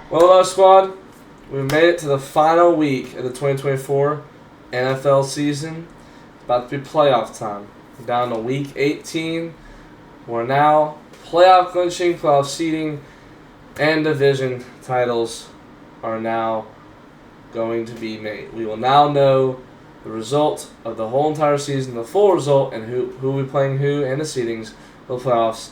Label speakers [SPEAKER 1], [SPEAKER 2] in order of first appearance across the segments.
[SPEAKER 1] Well, hello, squad. We've made it to the final week of the 2024 NFL season. It's about to be playoff time. We're down to week 18. We're now playoff clinching, playoff seeding, and division titles are now going to be made. We will now know the result of the whole entire season, the full result, and who will be playing who, and the seedings for the playoffs.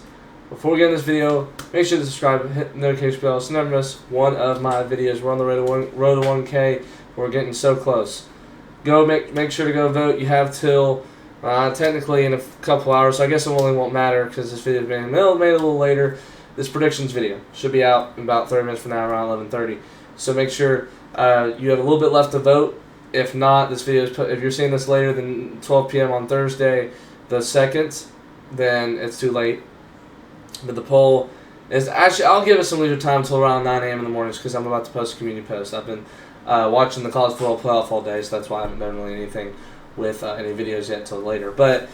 [SPEAKER 1] Before we get in this video, make sure to subscribe, hit the notification bell so you never miss one of my videos. We're on the road to 1K. We're getting so close. Make sure to go vote. You have till technically in a couple hours, so I guess it really won't matter because this video is being made a little later. This predictions video should be out in about 30 minutes from now, around 11:30. So make sure you have a little bit left to vote. If not, this video is if you're seeing this later than 12 p.m. on Thursday the 2nd, then it's too late. But the poll is actually, I'll give it some leisure time until around 9 a.m. in the mornings because I'm about to post a community post. I've been watching the college football playoff all day, so that's why I haven't done really anything with any videos yet until later. But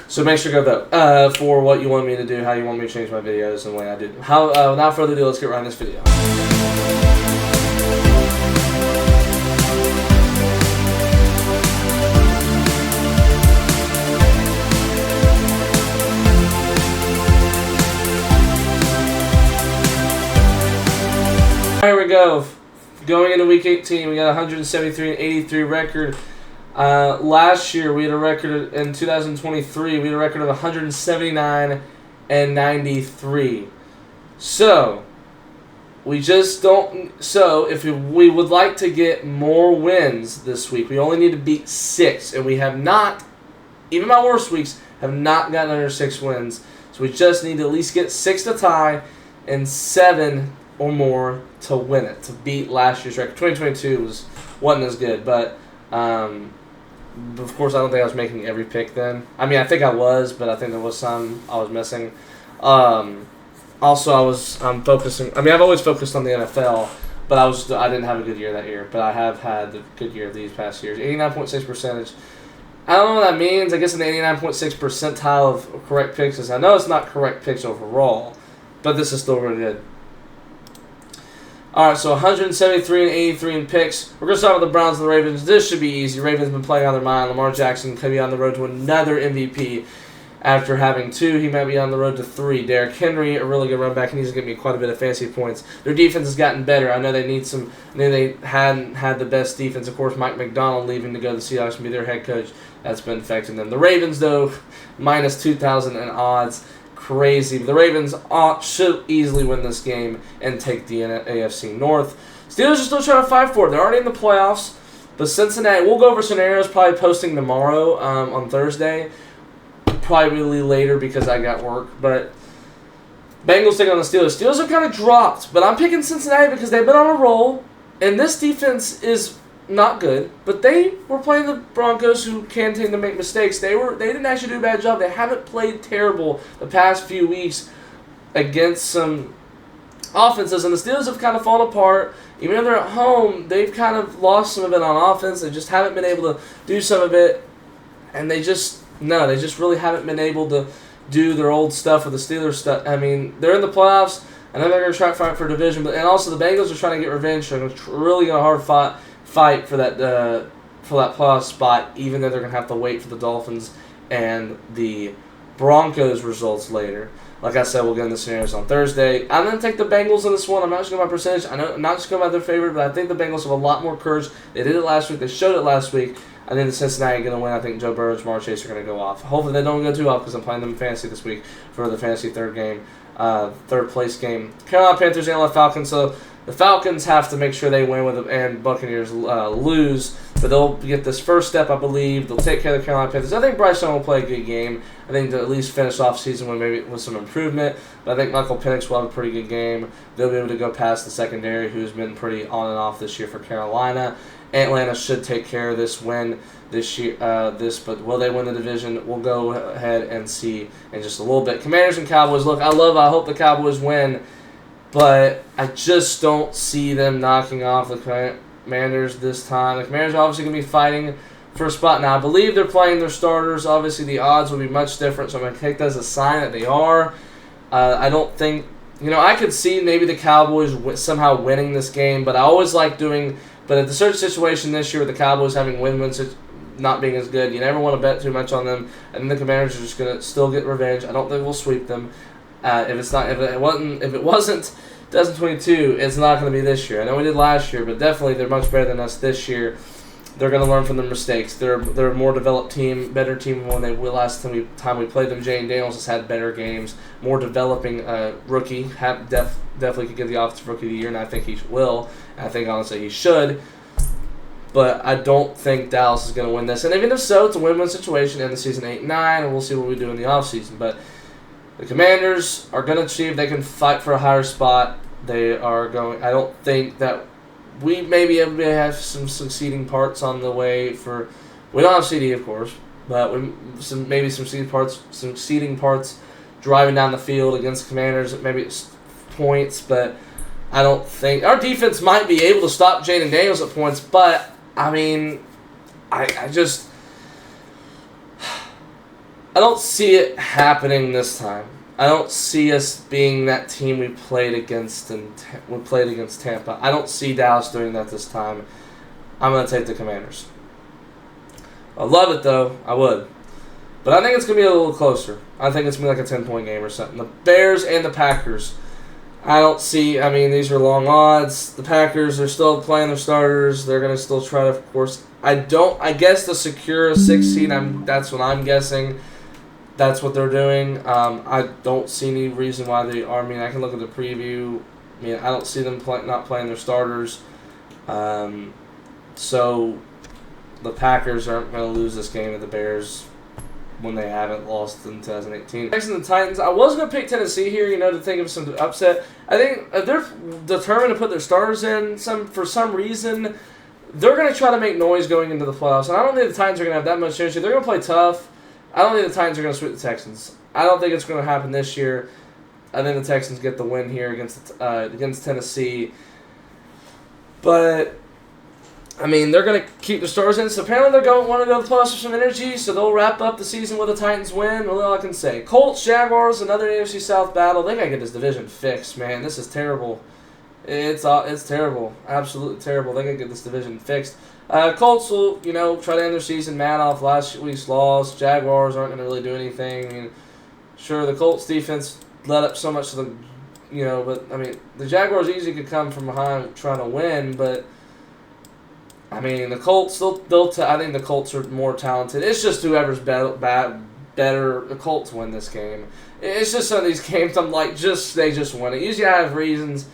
[SPEAKER 1] so make sure to go vote for what you want me to do, how you want me to change my videos, and the way I do. Without further ado, let's get right in this video. Here we go. Going into week 18, we got 173-83 record. Last year, we had a record in 2023. We had a record of 179-93. So we just don't. So if we would like to get more wins this week, we only need to beat 6, and we have not. Even my worst weeks have not gotten under 6 wins. So we just need to at least get 6 to tie and 7 or more to win it, to beat last year's record. 2022 wasn't as good, but of course I don't think I was making every pick then. I mean, I think I was, but I think there was some I was missing. Also, I'm focusing. I mean, I've always focused on the NFL, but I didn't have a good year that year. But I have had a good year these past years. 89.6 percentage. I don't know what that means. I guess in the 89.6 percentile of correct picks is. I know it's not correct picks overall, but this is still really good. All right, so 173-83 in picks. We're going to start with the Browns and the Ravens. This should be easy. Ravens been playing on their mind. Lamar Jackson could be on the road to another MVP after having 2. He might be on the road to 3. Derrick Henry, a really good run back, and he's going to give me quite a bit of fantasy points. Their defense has gotten better. I know they need some. I know they hadn't had the best defense. Of course, Mike McDonald leaving to go to the Seahawks and be their head coach. That's been affecting them. The Ravens, though, minus 2,000 in odds. Crazy. The Ravens should easily win this game and take the AFC North. Steelers are still trying to fight for it. They're already in the playoffs. But Cincinnati, we'll go over scenarios probably posting tomorrow on Thursday. Probably later because I got work. But Bengals take on the Steelers. Steelers are kind of dropped. But I'm picking Cincinnati because they've been on a roll. And this defense is not good, but they were playing the Broncos, who can tend to make mistakes. They didn't actually do a bad job. They haven't played terrible the past few weeks against some offenses, and the Steelers have kind of fallen apart. Even though they're at home, they've kind of lost some of it on offense. They just haven't been able to do some of it, and they just really haven't been able to do their old stuff with the Steelers stuff. I mean, they're in the playoffs. I know they're going to try to fight for a division, and also the Bengals are trying to get revenge. They're really going to hard fight for that playoff spot, even though they're going to have to wait for the Dolphins and the Broncos results later. Like I said, we'll get into scenarios on Thursday. I'm going to take the Bengals in this one. I'm not just going by percentage. I'm not just going by their favorite, but I think the Bengals have a lot more courage. They did it last week. They showed it last week. I think the Cincinnati are going to win. I think Joe Burrow and Jamar Chase are going to go off. Hopefully they don't go too off because I'm playing them in fantasy this week for the fantasy third place game. Carolina Panthers and LA Falcons. So the Falcons have to make sure they win with them, and Buccaneers lose. But they'll get this first step, I believe. They'll take care of the Carolina Panthers. I think Bryce Young will play a good game. I think to at least finish off season with some improvement. But I think Michael Penix will have a pretty good game. They'll be able to go past the secondary, who's been pretty on and off this year for Carolina. Atlanta should take care of this win this year. But will they win the division? We'll go ahead and see in just a little bit. Commanders and Cowboys. Look, I hope the Cowboys win. But I just don't see them knocking off the Commanders this time. The Commanders are obviously going to be fighting for a spot. Now, I believe they're playing their starters. Obviously, the odds will be much different, so I'm going to take that as a sign that they are. I don't think I could see maybe the Cowboys somehow winning this game, but I always like doing. But at the certain situation this year with the Cowboys having win-wins not being as good, you never want to bet too much on them. And the Commanders are just gonna still get revenge. I don't think we'll sweep them. If it wasn't 2022, it's not going to be this year. I know we did last year, but definitely they're much better than us this year. They're going to learn from their mistakes. They're a more developed team, better team than when they were last time we played them. Jane Daniels has had better games, more developing rookie. Definitely could get the Offensive Rookie of the Year, and I think he will. I think honestly he should. But I don't think Dallas is going to win this. And even if so, it's a win-win situation in the season 8-9, and we'll see what we do in the offseason. But the Commanders are going to achieve. They can fight for a higher spot. They are going. I don't think that we maybe have some succeeding parts on the way for. We don't have CD, of course, but maybe some succeeding parts driving down the field against the Commanders. Maybe it's points, but I don't think our defense might be able to stop Jaden Daniels at points. But I mean, I just. I don't see it happening this time. I don't see us being that team we played against Tampa. I don't see Dallas doing that this time. I'm going to take the Commanders. I love it, though. I would. But I think it's going to be a little closer. I think it's going to be like a 10-point game or something. The Bears and the Packers. I don't see, these are long odds. The Packers are still playing their starters. They're going to still try to, of course. I guess to secure a 6 seed, that's what I'm guessing. That's what they're doing. I don't see any reason why they are. I can look at the preview. I don't see them not playing their starters. So the Packers aren't going to lose this game to the Bears when they haven't lost in 2018. Next, the Titans. I was going to pick Tennessee here, to think of some upset. I think if they're determined to put their starters in for some reason, they're going to try to make noise going into the playoffs. And I don't think the Titans are going to have that much energy. They're going to play tough. I don't think the Titans are going to sweep the Texans. I don't think it's going to happen this year. I think the Texans get the win here against Tennessee. But, they're going to keep the stars in. So apparently they're going to want to go to the playoffs with some energy, so they'll wrap up the season with a Titans win. Well, all I can say. Colts, Jaguars, another AFC South battle. They got to get this division fixed, man. This is terrible. It's terrible. Absolutely terrible. They got to get this division fixed. Colts will, try to end their season mad off last week's loss. Jaguars aren't going to really do anything. Sure, the Colts defense let up so much to the, but, the Jaguars easily could come from behind trying to win, but, the Colts, I think the Colts are more talented. It's just whoever's better, the Colts win this game. It's just some of these games, they just win it. Usually I have reasons,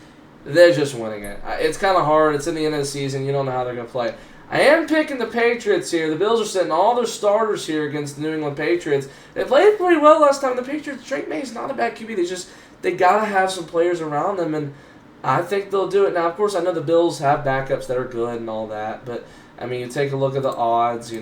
[SPEAKER 1] they're just winning it. It's kind of hard. It's in the end of the season. You don't know how they're going to play. I am picking the Patriots here. The Bills are sitting all their starters here against the New England Patriots. They played pretty well last time. The Patriots, Drake May's not a bad QB. They got to have some players around them, and I think they'll do it. Now, of course, I know the Bills have backups that are good and all that, but, you take a look at the odds, you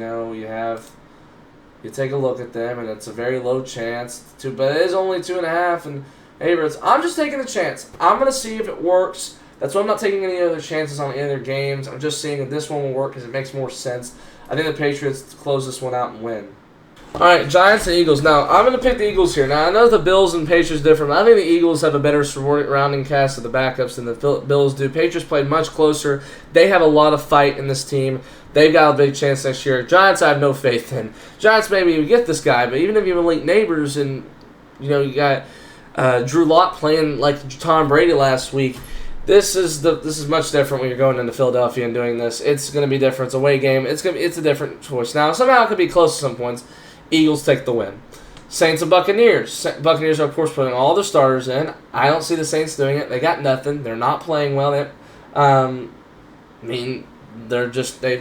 [SPEAKER 1] take a look at them, and it's a very low chance, but it is only 2.5, and favorites. I'm just taking a chance. I'm going to see if it works. That's why I'm not taking any other chances on any other games. I'm just seeing if this one will work because it makes more sense. I think the Patriots close this one out and win. All right, Giants and Eagles. Now, I'm going to pick the Eagles here. Now, I know the Bills and Patriots are different, but I think the Eagles have a better surrounding cast of the backups than the Bills do. Patriots played much closer. They have a lot of fight in this team. They've got a big chance next year. Giants, I have no faith in. Giants, maybe you get this guy, but even if you have elite neighbors and, you got Drew Lock playing like Tom Brady last week, This is much different when you're going into Philadelphia and doing this. It's going to be different. It's a away game. It's a different choice. Now, somehow it could be close to some points. Eagles take the win. Saints and Buccaneers. Buccaneers are, of course, putting all their starters in. I don't see the Saints doing it. They got nothing. They're not playing well. They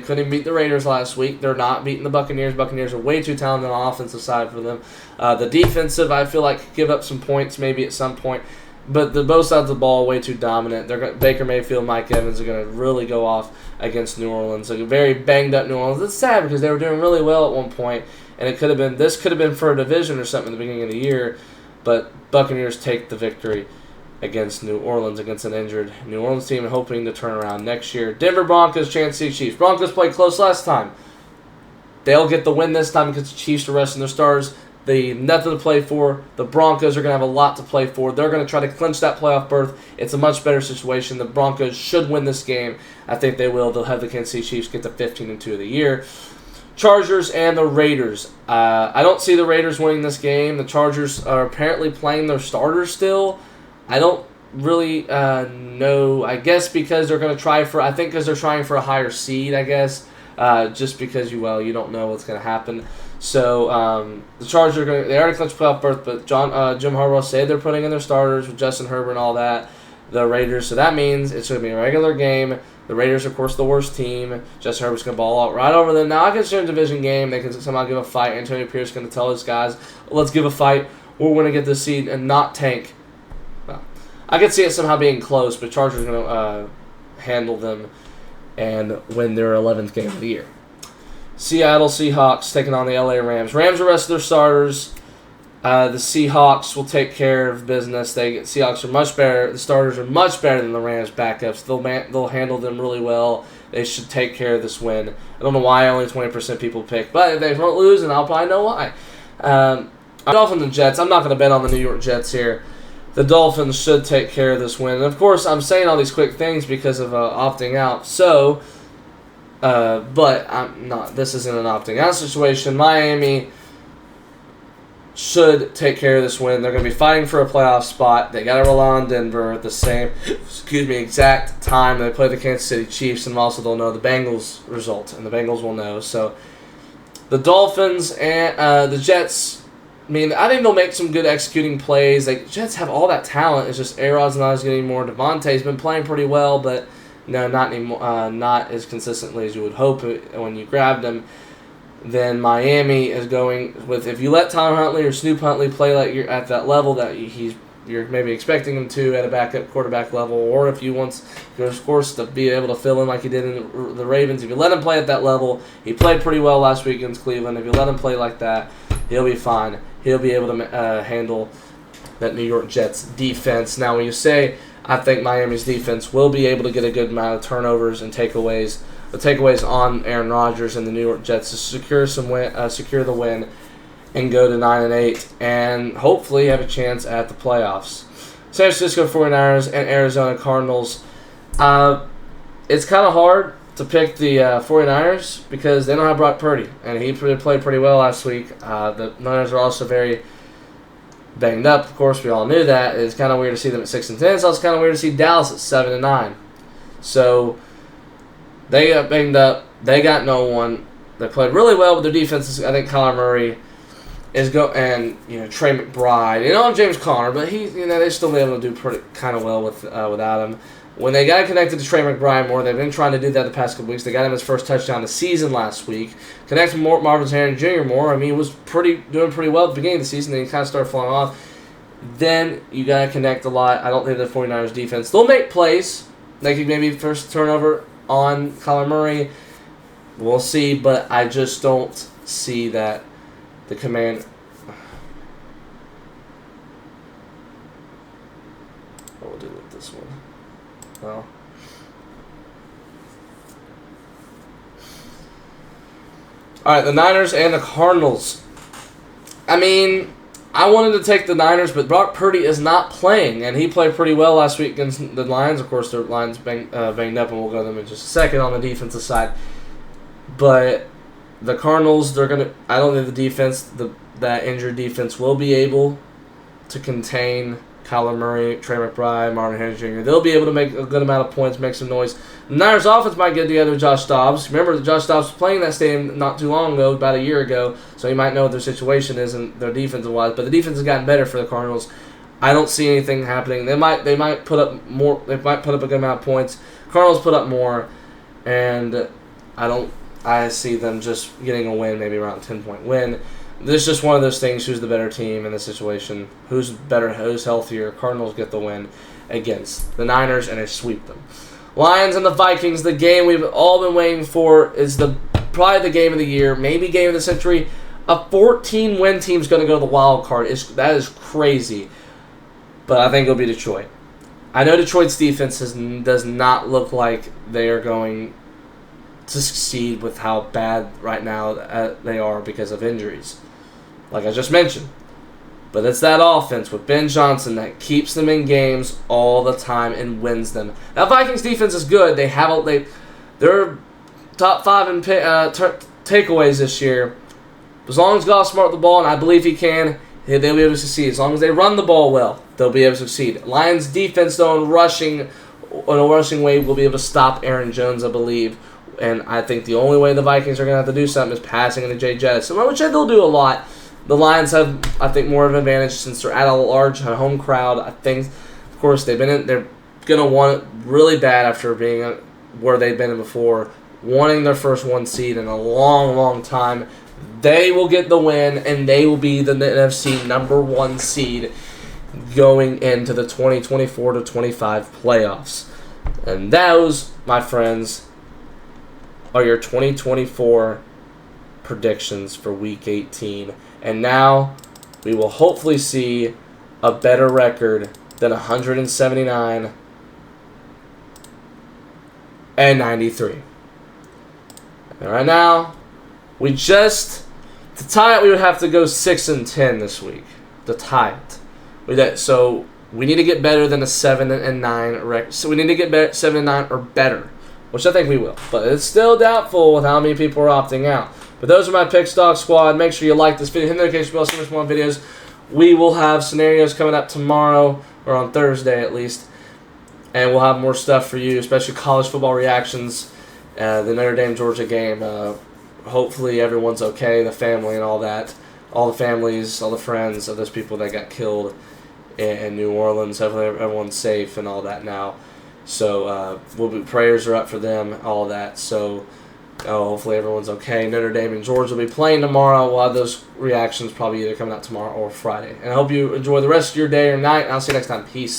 [SPEAKER 1] couldn't beat the Raiders last week. They're not beating the Buccaneers. Buccaneers are way too talented on the offensive side for them. The defensive, I feel like, could give up some points maybe at some point. But both sides of the ball are way too dominant. Baker Mayfield, Mike Evans are going to really go off against New Orleans. Like a very banged up New Orleans. It's sad because they were doing really well at one point, and this could have been for a division or something at the beginning of the year. But Buccaneers take the victory against New Orleans, against an injured New Orleans team, hoping to turn around next year. Denver Broncos, Kansas City Chiefs. Broncos played close last time. They'll get the win this time because the Chiefs are resting their stars. They nothing to play for. The Broncos are going to have a lot to play for. They're going to try to clinch that playoff berth. It's a much better situation. The Broncos should win this game. I think they will. They'll have the Kansas City Chiefs get to 15-2 of the year. Chargers and the Raiders. I don't see the Raiders winning this game. The Chargers are apparently playing their starters still. I don't really know. I guess because they're going to try for, I think because they're trying for a higher seed, I guess. Just because you don't know what's going to happen. So the Chargers are going. They already clinched playoff berth, but Jim Harbaugh said they're putting in their starters with Justin Herbert and all that. The Raiders. So that means it's going to be a regular game. The Raiders, of course, the worst team. Justin Herbert's going to ball out right over them. Now, I consider it a division game. They can somehow give a fight. Antonio Pierce is going to tell his guys, let's give a fight. We're going to get this seed and not tank. Well, I could see it somehow being close, but Chargers are going to handle them and win their 11th game of the year. Seattle Seahawks taking on the LA Rams. Rams arrest their starters. The Seahawks will take care of business. Seahawks are much better. The starters are much better than the Rams backups. They'll handle them really well. They should take care of this win. I don't know why only 20% people pick, but if they don't lose, and I'll probably know why. Dolphins and Jets. I'm not going to bet on the New York Jets here. The Dolphins should take care of this win. And of course, I'm saying all these quick things because of opting out. So, but I'm not. This isn't an opting out situation. Miami should take care of this win. They're going to be fighting for a playoff spot. They got to rely on Denver at the same, exact time they play the Kansas City Chiefs, and also they'll know the Bengals result, and the Bengals will know. So the Dolphins and the Jets. I mean, I think they'll make some good executing plays. The Jets have all that talent. It's just A-Rod's not as good anymore. Devontae's been playing pretty well, but no, not anymore. Not as consistently as you would hope when you grabbed him. Then Miami is going with, if you let Tom Huntley or Snoop Huntley play like you're at that level that you're maybe expecting him to at a backup quarterback level, or if you want, of course, to be able to fill in like he did in the Ravens. If you let him play at that level, he played pretty well last week against Cleveland. If you let him play like that, he'll be fine. He'll be able to handle that New York Jets defense. Now, when you say, I think Miami's defense will be able to get a good amount of turnovers and takeaways, the takeaways on Aaron Rodgers and the New York Jets to secure the win and go to 9-8 and hopefully have a chance at the playoffs. San Francisco 49ers and Arizona Cardinals. It's kind of hard to pick the 49ers because they don't have Brock Purdy, and he played pretty well last week. The Niners are also very banged up. Of course, we all knew that. It's kind of weird to see them at 6-10. So it's kind of weird to see Dallas at 7-9. So they got banged up. They got no one. They played really well with their defenses. I think Kyler Murray is and Trey McBride. James Conner, but they still be able to do pretty kind of well without him. When they got connected to Trey McBride more, they've been trying to do that the past couple weeks. They got him his first touchdown of the season last week. Connected Marvin Harrison Jr. more. I mean, he was doing pretty well at the beginning of the season. Then he kind of started falling off. Then you got to connect a lot. I don't think the 49ers defense, they'll make plays. They could maybe first turnover on Kyler Murray. We'll see, but I just don't see that the command. What we'll do with this one? Well, all right, the Niners and the Cardinals. I mean, I wanted to take the Niners, but Brock Purdy is not playing, and he played pretty well last week against the Lions. Of course, their Lions banged up, and we'll go to them in just a second on the defensive side. But the Cardinals, I don't think the defense, that injured defense, will be able to contain Kyler Murray, Trey McBride, Marvin Harrison Jr. They'll be able to make a good amount of points, make some noise. The Niners offense might get together with Josh Dobbs. Remember, Josh Dobbs was playing that stadium not too long ago, about a year ago, so you might know what their situation is and their defensive-wise. But the defense has gotten better for the Cardinals. I don't see anything happening. They might put up more. They might put up a good amount of points. Cardinals put up more, and I see them just getting a win, maybe around a 10-point win. This is just one of those things. Who's the better team in this situation? Who's better? Who's healthier? Cardinals get the win against the Niners, and they sweep them. Lions and the Vikings. The game we've all been waiting for is probably the game of the year, maybe game of the century. A 14-win team's going to go to the wild card. That is crazy, but I think it'll be Detroit. I know Detroit's defense does not look like they are going to succeed with how bad right now they are because of injuries. like I just mentioned. But it's that offense with Ben Johnson that keeps them in games all the time and wins them. That Vikings defense is good. They're top 5 in takeaways this year. As long as Goff smart with the ball, and I believe he can, they'll be able to succeed. As long as they run the ball well, they'll be able to succeed. Lions defense, though, in a rushing way, will be able to stop Aaron Jones, I believe. And I think the only way the Vikings are going to have to do something is passing into Jay Jettis, which they'll do a lot. The Lions have, I think, more of an advantage since they're at a large home crowd. I think, of course, they're going to want it really bad after being where they've been in before, wanting their first 1 seed in a long, long time. They will get the win, and they will be the NFC number 1 seed going into the 2024-25 playoffs. And those, my friends, are your 2024 predictions for Week 18. And now we will hopefully see a better record than 179 and 93. And right now, to tie it, we would have to go 6-10 this week to tie it. So we need to get better than a 7-9 record. So we need to get 7-9 or better, which I think we will. But it's still doubtful with how many people are opting out. But those are my picks, Dog Squad. Make sure you like this video. Hit the notification bell so much more videos. We will have scenarios coming up tomorrow, or on Thursday at least. And we'll have more stuff for you, especially college football reactions, the Notre Dame-Georgia game. Hopefully everyone's okay, the family and all that. All the families, all the friends of those people that got killed in New Orleans. Hopefully everyone's safe and all that now. So prayers are up for them, all that. So hopefully everyone's okay. Notre Dame and Georgia will be playing tomorrow. We'll have those reactions probably either coming out tomorrow or Friday. And I hope you enjoy the rest of your day or night. And I'll see you next time. Peace.